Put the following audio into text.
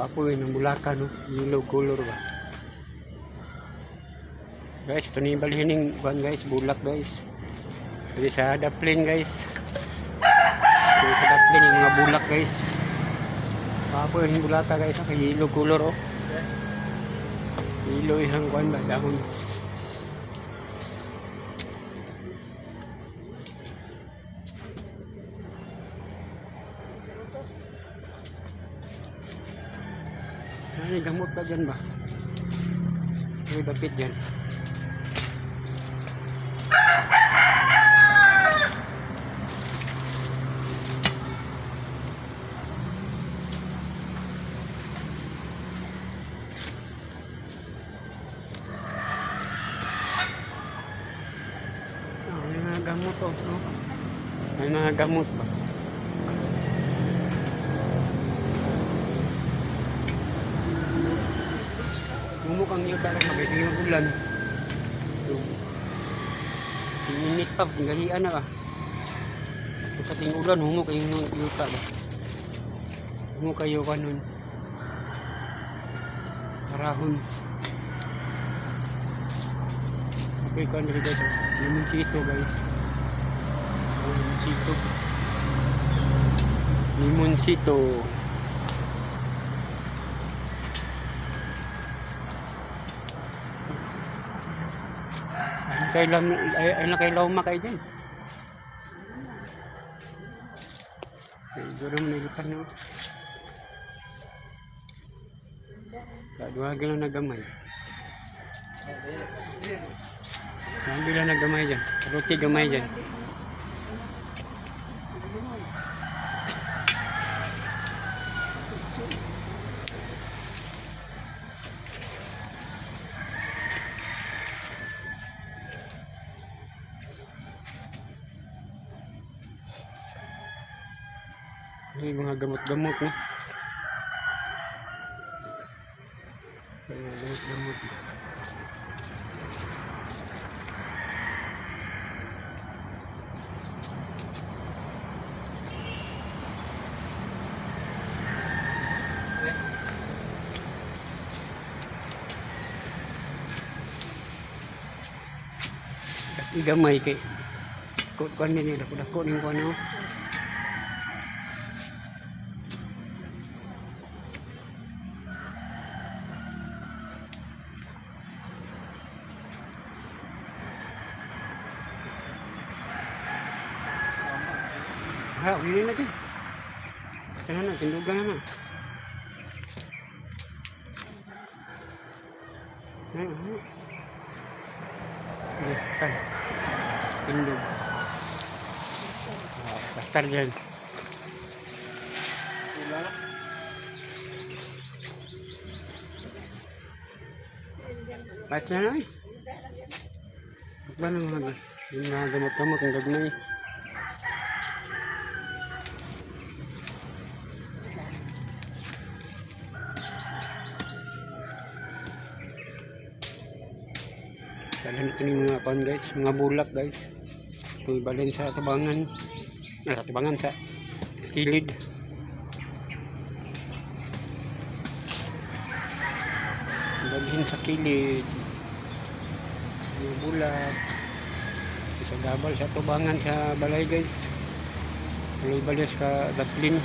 Apoy ng Bulacan, no? Yellow color ba? Guys, ito na yung balhining buwan guys, bulak guys. Dito sa Daplin guys. Dito sa Daplin yung mga bulak guys. Apoy ng Bulata guys, yellow color oh. Yellow isang buwan ba? Dahon. Ay, gamot ka dyan ba? May dapit dyan. May mga gamot oh, no? May mga gamot ba? Mumukang yung parang magiging yung ulan. Init pa, galian na ba? Sa ting ulan, humuk yung yuta ba? Humuk kayo ka nun. Parahon. Okay, kung ano guys, limoncito guys. Limoncito. Limoncito. Ay nakailaw makay dyan. Siguro nilipan nyo. Kaduhagi lang nagamay. Kaduhagi lang nagamay dyan. Ruti gamay dyan. Ini mga gamot-gamot no. Mga gamot-gamot. Igamay kay kuan ni dako ning kuan no. Ha, uli na dyan. Sana na, tindugan na na. Kan. Tindug. Pastar dyan. Ba't na na eh. Ba't na mga yung mga gamot-gamot ang gagmay. Kailan ito yung mga pan guys, mga bulak guys. Ito ibalin sa tabangan. Sa tabangan sa kilid. Ibalin sa kilid. Mga bulak. Sa gabal sa tabangan sa balay guys. Ibalin sa Daplin.